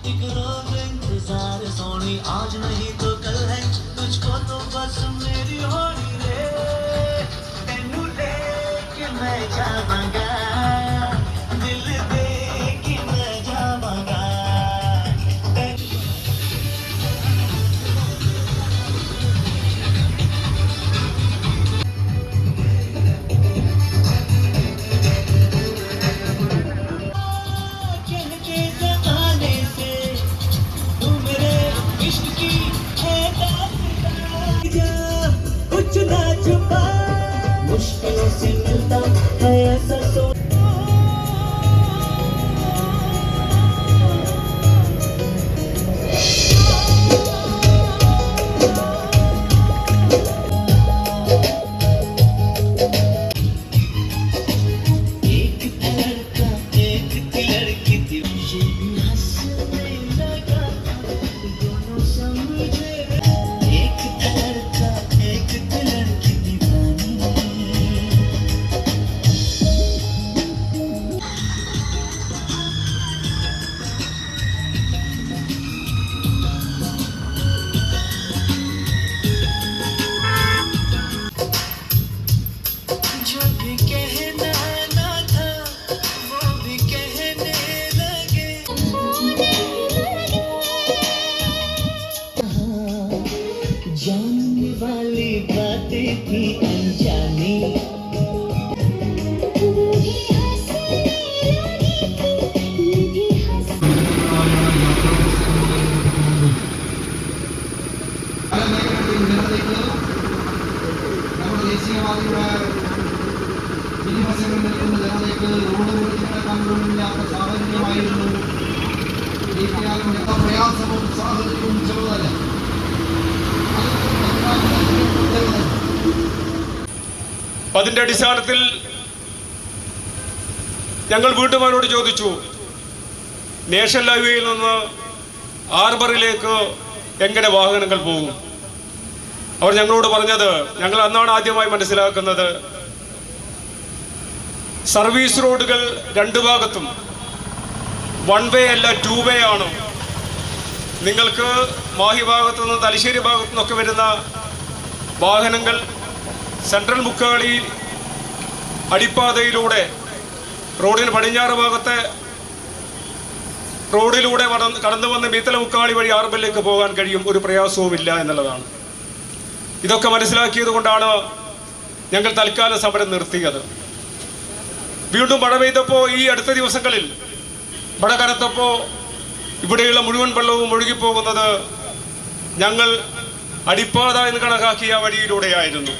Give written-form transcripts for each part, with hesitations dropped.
एक रोज इंतजार सोनी आज नहीं तो कल है तुझको तो बस मेरी होनी रे तेनू लेके मैं जावांगा दिल दे के मैं जावांगा मुश्किलों से मिलता है ऐसा सो जानने वाली बातें थी अनजानी പ്രയാസവും സാഹചര്യവും ചെറുതല്ല. അതിന്റെ അടിസ്ഥാനത്തിൽ ഞങ്ങൾ വീട്ടുകാരോട് ചോദിച്ചു, നാഷണൽ ഹൈവേയിൽ നിന്ന് ഹാർബറിലേക്ക് എങ്ങനെ വാഹനങ്ങൾ പോകും? അവർ ഞങ്ങളോട് പറഞ്ഞത്, ഞങ്ങൾ അന്നാണ് ആദ്യമായി മനസ്സിലാക്കുന്നത്, സർവീസ് റോഡുകൾ രണ്ടു ഭാഗത്തും 1 വേ അല്ല 2 വേ ആണ്. നിങ്ങൾക്ക് മാഹി ഭാഗത്തു നിന്ന് തലശ്ശേരി ഭാഗത്തു നിന്നൊക്കെ വരുന്ന വാഹനങ്ങൾ സെൻട്രൽ മുക്കാളി അടിപ്പാതയിലൂടെ റോഡിന് പടിഞ്ഞാറ് ഭാഗത്തെ റോഡിലൂടെ കടന്നു വന്ന് മീത്തല മുക്കാളി വഴി ഹാർബറിലേക്ക് പോകാൻ കഴിയും, ഒരു പ്രയാസവുമില്ല എന്നുള്ളതാണ്. ഇതൊക്കെ മനസ്സിലാക്കിയത് കൊണ്ടാണ് ഞങ്ങൾ തൽക്കാലം സമരം നിർത്തിയത്. വീണ്ടും മഴ പെയ്തപ്പോൾ, ഈ അടുത്ത ദിവസങ്ങളിൽ മഴ കനത്തപ്പോൾ ഇവിടെയുള്ള മുഴുവൻ വെള്ളവും ഒഴുകിപ്പോകുന്നത് ഞങ്ങൾ അടിപ്പാത എന്ന് കണക്കാക്കിയ വഴിയിലൂടെയായിരുന്നു.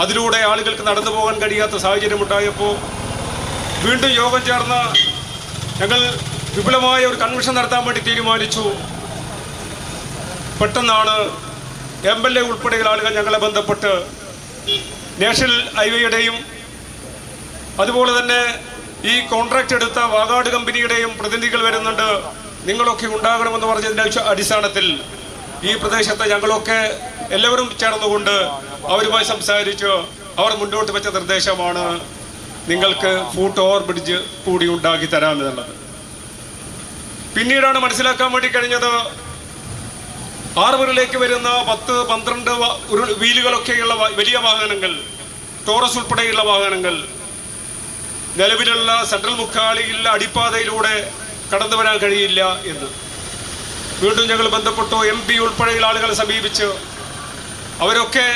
അതിലൂടെ ആളുകൾക്ക് നടന്നു പോകാൻ കഴിയാത്ത സാഹചര്യമുണ്ടായപ്പോൾ വീണ്ടും യോഗം ചേർന്ന് ഞങ്ങൾ വിപുലമായ ഒരു കൺവെൻഷൻ നടത്താൻ വേണ്ടി തീരുമാനിച്ചു. പെട്ടെന്നാണ് MLA ഉൾപ്പെടെയുള്ള ആളുകൾ ഞങ്ങളെ ബന്ധപ്പെട്ട് നാഷണൽ ഹൈവേയുടെയും അതുപോലെ തന്നെ ഈ കോൺട്രാക്ട് എടുത്ത വാഗാട് കമ്പനിയുടെയും പ്രതിനിധികൾ വരുന്നുണ്ട്, നിങ്ങളൊക്കെ ഉണ്ടാകണമെന്ന് പറഞ്ഞതിൻ്റെ അടിസ്ഥാനത്തിൽ ഈ പ്രദേശത്ത് ഞങ്ങളൊക്കെ എല്ലാവരും ചേർന്നുകൊണ്ട് അവരുമായി സംസാരിച്ച് അവർ മുന്നോട്ട് വെച്ച നിർദ്ദേശമാണ് നിങ്ങൾക്ക് ഫൂട്ട് ഓവർ ബ്രിഡ്ജ് കൂടി ഉണ്ടാക്കി തരാമെന്നുള്ളത്. പിന്നീടാണ് മനസ്സിലാക്കാൻ വേണ്ടി കഴിഞ്ഞത്, ഹാർബറിലേക്ക് വരുന്ന 10-12 വീലുകളൊക്കെയുള്ള വലിയ വാഹനങ്ങൾ, ടോറസ് ഉൾപ്പെടെയുള്ള വാഹനങ്ങൾ നിലവിലുള്ള സെൻട്രൽ മുക്കാളിയിലുള്ള അടിപ്പാതയിലൂടെ കടന്നു വരാൻ കഴിയില്ല എന്ന്. വീണ്ടും ഞങ്ങൾ ബന്ധപ്പെട്ടു, MP ഉൾപ്പെടെയുള്ള ആളുകളെ സമീപിച്ച് അവരൊക്കെ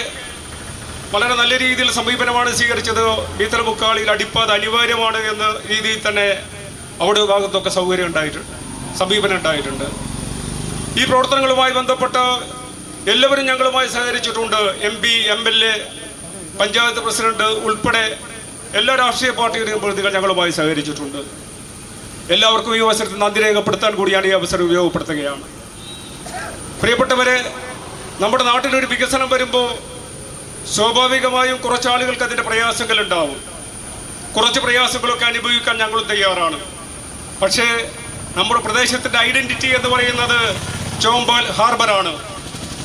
വളരെ നല്ല രീതിയിൽ സമീപനമാണ് സ്വീകരിച്ചത്. മീത്തല മുക്കാളിയിൽ അടിപ്പാത അനിവാര്യമാണ് എന്ന രീതിയിൽ തന്നെ അവിടെ ഭാഗത്തൊക്കെ സമീപനം ഉണ്ടായിട്ടുണ്ട്. ഈ പ്രവർത്തനങ്ങളുമായി ബന്ധപ്പെട്ട് എല്ലാവരും ഞങ്ങളുമായി സഹകരിച്ചിട്ടുണ്ട്. MP, MLA, പഞ്ചായത്ത് പ്രസിഡന്റ് ഉൾപ്പെടെ എല്ലാ രാഷ്ട്രീയ പാർട്ടികളുടെയും പ്രതിനിധികൾ ഞങ്ങളുമായി സഹകരിച്ചിട്ടുണ്ട്. എല്ലാവർക്കും ഈ അവസരത്തിൽ നന്ദി രേഖപ്പെടുത്താൻ കൂടിയാണ് ഈ അവസരം ഉപയോഗപ്പെടുത്തുകയാണ്. പ്രിയപ്പെട്ടവരെ, നമ്മുടെ നാട്ടിലൊരു വികസനം വരുമ്പോൾ സ്വാഭാവികമായും കുറച്ചാളുകൾക്ക് അതിൻ്റെ പ്രയാസങ്ങൾ ഉണ്ടാവും. കുറച്ച് പ്രയാസങ്ങളൊക്കെ അനുഭവിക്കാൻ ഞങ്ങളും തയ്യാറാണ്. പക്ഷേ നമ്മുടെ പ്രദേശത്തിൻ്റെ ഐഡൻറ്റിറ്റി എന്ന് പറയുന്നത് ചോമ്പാൽ ഹാർബറാണ്.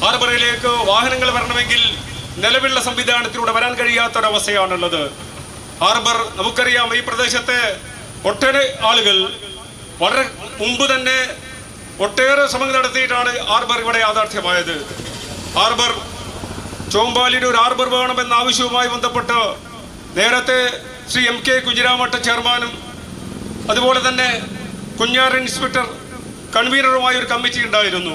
ഹാർബറിലേക്ക് വാഹനങ്ങൾ വരണമെങ്കിൽ നിലവിലുള്ള സംവിധാനത്തിലൂടെ വരാൻ കഴിയാത്തൊരവസ്ഥയാണുള്ളത്. ഹാർബർ നമുക്കറിയാം, ഈ പ്രദേശത്തെ ഒട്ടേറെ ആളുകൾ വളരെ മുമ്പ് തന്നെ ഒട്ടേറെ ശ്രമങ്ങൾ നടത്തിയിട്ടാണ് ഹാർബർ ഇവിടെ യാഥാർത്ഥ്യമായത്. ഹാർബർ ചോമ്പാലിന് ഒരു ഹാർബർ വേണമെന്ന ആവശ്യവുമായി ബന്ധപ്പെട്ട് നേരത്തെ ശ്രീ MK കുഞ്ഞിരാമട്ട ചെയർമാനും അതുപോലെ തന്നെ കുഞ്ഞാറൻ ഇൻസ്പെക്ടർ കൺവീനറുമായ ഒരു കമ്മിറ്റി ഉണ്ടായിരുന്നു.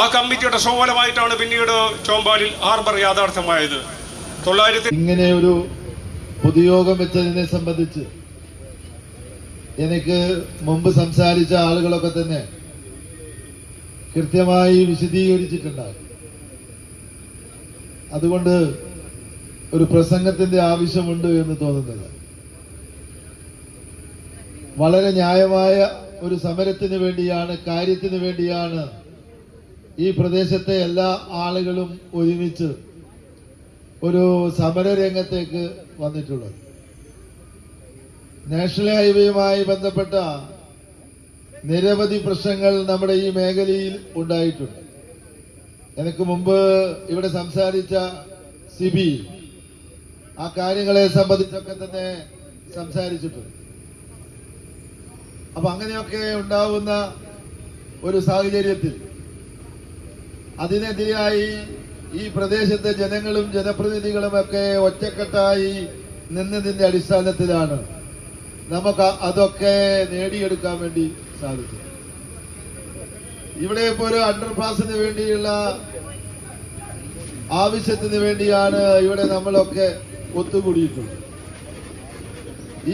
ആ കമ്മിറ്റിയുടെ ശ്രമഫലമായിട്ടാണ് പിന്നീട് ചോമ്പാലിൽ ഹാർബർ യാഥാർത്ഥ്യമായത്. ഇങ്ങനെ ഒരു പൊതുയോഗം വെച്ചതിനെ സംബന്ധിച്ച് എനിക്ക് മുമ്പ് സംസാരിച്ച ആളുകളൊക്കെ തന്നെ കൃത്യമായി വിശദീകരിച്ചിട്ടുണ്ടാകും. അതുകൊണ്ട് ഒരു പ്രസംഗത്തിന്റെ ആവശ്യമുണ്ട് എന്ന് തോന്നുന്നില്ല. വളരെ ന്യായമായ ഒരു സമരത്തിന് വേണ്ടിയാണ്, കാര്യത്തിന് വേണ്ടിയാണ് ഈ പ്രദേശത്തെ എല്ലാ ആളുകളും ഒരുമിച്ച് ഒരു സമരരംഗത്തേക്ക് വന്നിട്ടുള്ളത്. നാഷണൽ ഹൈവേയുമായി ബന്ധപ്പെട്ട നിരവധി പ്രശ്നങ്ങൾ നമ്മുടെ ഈ മേഖലയിൽ ഉണ്ടായിട്ടുണ്ട്. എനിക്ക് മുമ്പ് ഇവിടെ സംസാരിച്ച സിബി ആ കാര്യങ്ങളെ സംബന്ധിച്ചൊക്കെ തന്നെ സംസാരിച്ചിട്ടുണ്ട്. അപ്പൊ അങ്ങനെയൊക്കെ ഉണ്ടാവുന്ന ഒരു സാഹചര്യത്തിൽ അതിനെതിരായി ഈ പ്രദേശത്തെ ജനങ്ങളും ജനപ്രതിനിധികളും ഒക്കെ ഒറ്റക്കെട്ടായി നിന്നതിന്റെ അടിസ്ഥാനത്തിലാണ് നമുക്ക് അതൊക്കെ നേടിയെടുക്കാൻ വേണ്ടി സാധിക്കും. ഇവിടെ ഇപ്പോൾ ഒരു അണ്ടർപാസിന് വേണ്ടിയുള്ള ആവശ്യത്തിന് വേണ്ടിയാണ് ഇവിടെ നമ്മളൊക്കെ ഒത്തുകൂടിയിട്ടുള്ളത്.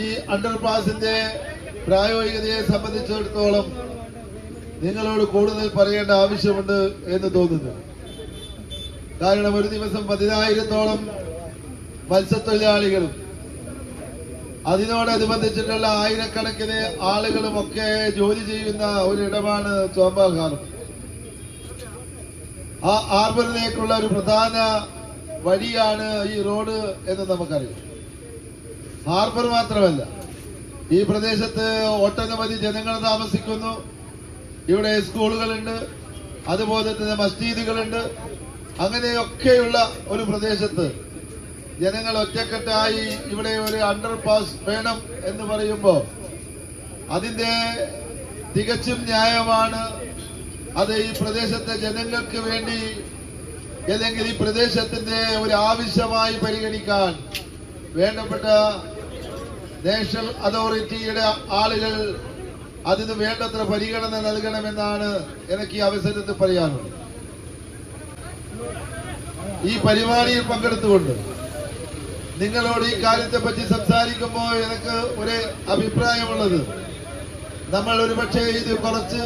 ഈ അണ്ടർപാസിന്റെ പ്രായോഗികതയെ സംബന്ധിച്ചിടത്തോളം നിങ്ങളോട് കൂടുതൽ പറയേണ്ട ആവശ്യമുണ്ട് എന്ന് തോന്നുന്നു. കാരണം ഒരു ദിവസം 10,000-ഓളം മത്സ്യത്തൊഴിലാളികളും അതിനോടനുബന്ധിച്ചിട്ടുള്ള ആയിരക്കണക്കിന് ആളുകളും ഒക്കെ ജോലി ചെയ്യുന്ന ഒരിടമാണ് ചോമ്പാൽ ഹാർബർ. ആ ഹാർബറിലേക്കുള്ള ഒരു പ്രധാന വഴിയാണ് ഈ റോഡ് എന്ന് നമുക്കറിയാം. ഹാർബർ മാത്രമല്ല, ഈ പ്രദേശത്ത് ഒട്ടനവധി ജനങ്ങൾ താമസിക്കുന്നു. ഇവിടെ സ്കൂളുകളുണ്ട്, അതുപോലെ തന്നെ മസ്ജിദുകളുണ്ട്. അങ്ങനെയൊക്കെയുള്ള ഒരു പ്രദേശത്ത് ജനങ്ങൾ ഒറ്റക്കെട്ടായി ഇവിടെ ഒരു അണ്ടർപാസ് വേണം എന്ന് പറയുമ്പോൾ അതിന്റെ തികച്ചും ന്യായമാണ്. അത് ഈ പ്രദേശത്തെ ജനങ്ങൾക്ക് വേണ്ടി അല്ലെങ്കിൽ ഈ പ്രദേശത്തിന്റെ ഒരു ആവശ്യമായി പരിഗണിക്കാൻ വേണ്ടപ്പെട്ട നാഷണൽ അതോറിറ്റിയുടെ ആളുകൾ അതിന് വേണ്ടത്ര പരിഗണന നൽകണമെന്നാണ് എനിക്ക് ഈ അവസരത്തിൽ പറയാനുള്ളത്. ഈ പരിപാടിയിൽ പങ്കെടുത്തുകൊണ്ട് നിങ്ങളോട് ഈ കാര്യത്തെ പറ്റി സംസാരിക്കുമ്പോൾ എനിക്ക് ഒരു അഭിപ്രായമുള്ളത്, നമ്മൾ ഒരുപക്ഷെ ഇത് കുറച്ച്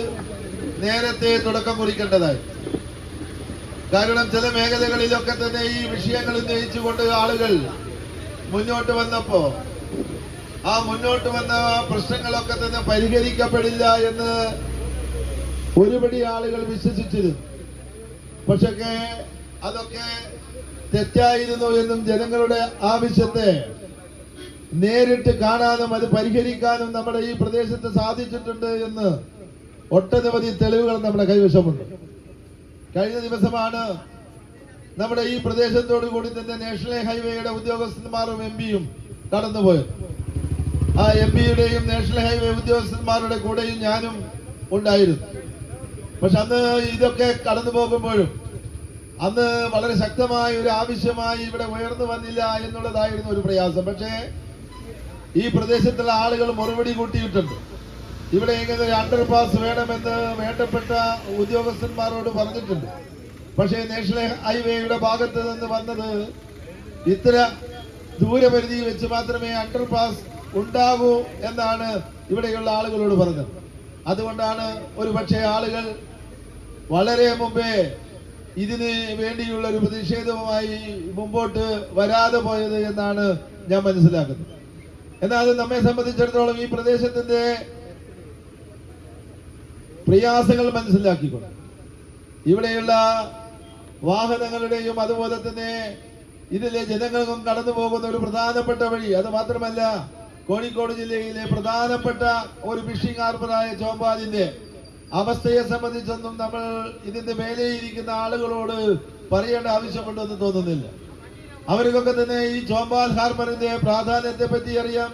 നേരത്തെ തുടക്കം കുറിക്കേണ്ടതായി. കാരണം ചില മേഖലകളിലൊക്കെ തന്നെ ഈ വിഷയങ്ങൾ ഉന്നയിച്ചുകൊണ്ട് ആളുകൾ മുന്നോട്ട് വന്നപ്പോ ആ മുന്നോട്ട് വന്ന പ്രശ്നങ്ങളൊക്കെ തന്നെ പരിഹരിക്കപ്പെടില്ല എന്ന് ഒരുപടി ആളുകൾ വിശ്വസിച്ചിരുന്നു. പക്ഷേ അതൊക്കെ തെറ്റായിരുന്നു എന്നും ജനങ്ങളുടെ ആവശ്യത്തെ നേരിട്ട് കാണാനും അത് പരിഹരിക്കാനും നമ്മുടെ ഈ പ്രദേശത്ത് സാധിച്ചിട്ടുണ്ട് എന്ന് ഒട്ടനവധി തെളിവുകൾ നമ്മുടെ കൈവശമുണ്ട്. കഴിഞ്ഞ ദിവസമാണ് നമ്മുടെ ഈ പ്രദേശത്തോടു കൂടി തന്നെ നാഷണൽ ഹൈവേയുടെ ഉദ്യോഗസ്ഥന്മാരും MP-യും കടന്നുപോയത്. ആ MP-യുടെയും നാഷണൽ ഹൈവേ ഉദ്യോഗസ്ഥന്മാരുടെ കൂടെയും ഞാനും ഉണ്ടായിരുന്നു. പക്ഷെ അന്ന് ഇതൊക്കെ കടന്നു പോകുമ്പോഴും അന്ന് വളരെ ശക്തമായ ഒരു ആവശ്യമായി ഇവിടെ ഉയർന്നു വന്നില്ല എന്നുള്ളതായിരുന്നു ഒരു പ്രയാസം. പക്ഷേ ഈ പ്രദേശത്തുള്ള ആളുകൾ മറുപടി കൂട്ടിയിട്ടുണ്ട്. ഇവിടെ ഇങ്ങനെ ഒരു അണ്ടർപാസ് വേണമെന്ന് വേണ്ടപ്പെട്ട ഉദ്യോഗസ്ഥന്മാരോട് പറഞ്ഞിട്ടുണ്ട്. പക്ഷേ നാഷണൽ ഹൈവേയുടെ ഭാഗത്ത് നിന്ന് വന്നത് ഇത്ര ദൂരപരിധി വെച്ച് മാത്രമേ അണ്ടർപാസ് ഉണ്ടാകൂ എന്നാണ് ഇവിടെയുള്ള ആളുകളോട് പറഞ്ഞത്. അതുകൊണ്ടാണ് ഒരു പക്ഷേ ആളുകൾ വളരെ മുമ്പേ ഇതിന് വേണ്ടിയുള്ള ഒരു പ്രതിഷേധവുമായി മുമ്പോട്ട് വരാതെ പോയത് എന്നാണ് ഞാൻ മനസ്സിലാക്കുന്നത്. എന്നാൽ നമ്മെ സംബന്ധിച്ചിടത്തോളം ഈ പ്രദേശത്തിന്റെ പ്രയാസങ്ങൾ മനസ്സിലാക്കിക്കൊണ്ട് ഇവിടെയുള്ള വാഹനങ്ങളുടെയും അതുപോലെ തന്നെ ഇതിലെ ജനങ്ങൾക്കും കടന്നു പോകുന്ന ഒരു പ്രധാനപ്പെട്ട വഴി, അത് മാത്രമല്ല കോഴിക്കോട് ജില്ലയിലെ പ്രധാനപ്പെട്ട ഒരു ഫിഷിംഗ് ഹാർബറായ ചോമ്പാലിന്റെ അവസ്ഥയെ സംബന്ധിച്ചൊന്നും നമ്മൾ ഇതിന്റെ മേലെയിരിക്കുന്ന ആളുകളോട് പറയേണ്ട ആവശ്യമുണ്ടെന്ന് തോന്നുന്നില്ല. അവർക്കൊക്കെ തന്നെ ഈ ചോമ്പാൽ ഹാർബറിന്റെ പ്രാധാന്യത്തെ പറ്റി അറിയാം.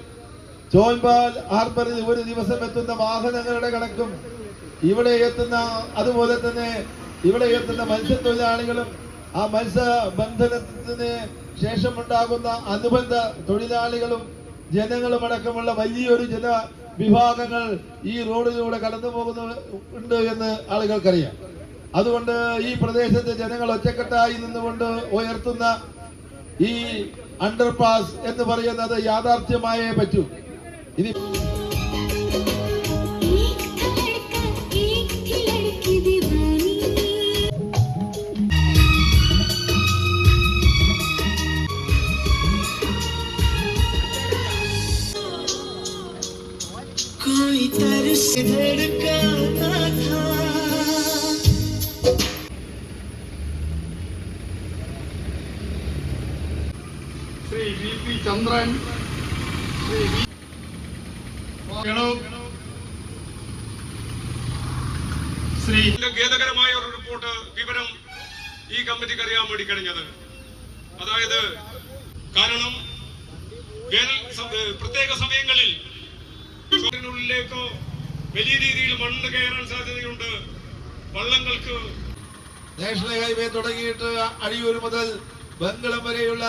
ചോമ്പാൽ ഹാർബറിൽ ഒരു ദിവസം എത്തുന്ന വാഹനങ്ങളുടെ കണക്കും ഇവിടെ എത്തുന്ന അതുപോലെ തന്നെ ഇവിടെ എത്തുന്ന മത്സ്യത്തൊഴിലാളികളും ആ മത്സ്യബന്ധനത്തിന് ശേഷമുണ്ടാകുന്ന അനുബന്ധ തൊഴിലാളികളും ജനങ്ങളും അടക്കമുള്ള വലിയൊരു ജനവിഭാഗങ്ങൾ ഈ റോഡിലൂടെ കടന്നു പോകുന്നുണ്ട് എന്ന് ആളുകൾക്കറിയാം. അതുകൊണ്ട് ഈ പ്രദേശത്തെ ജനങ്ങൾ ഒറ്റക്കെട്ടായി നിന്നുകൊണ്ട് ഉയർത്തുന്ന ഈ അണ്ടർപാസ് എന്ന് പറയുന്നത് യാഥാർത്ഥ്യമായേ പറ്റൂ. ഇനി कोई तरस धड़काता था ശ്രീ വി പി ചന്ദ്രൻ, ശ്രീ വി ശ്രീ ഖേദകരമായ ഒരു റിപ്പോർട്ട് വിവരം ഈ കമ്മിറ്റിക്ക് അറിയാൻ വേണ്ടി കഴിഞ്ഞത്. അതായത് കാരണം പ്രത്യേക സമയങ്ങളിൽ ുള്ളിലേക്കോ വലിയ രീതിയിൽ മണ്ണ് കയറാൻ സാധ്യതയുണ്ട്. വള്ളങ്ങൾക്ക് നാഷണൽ ഹൈവേ തുടങ്ങിയിട്ട് അഴിയൂർ മുതൽ ബംഗളം വരെയുള്ള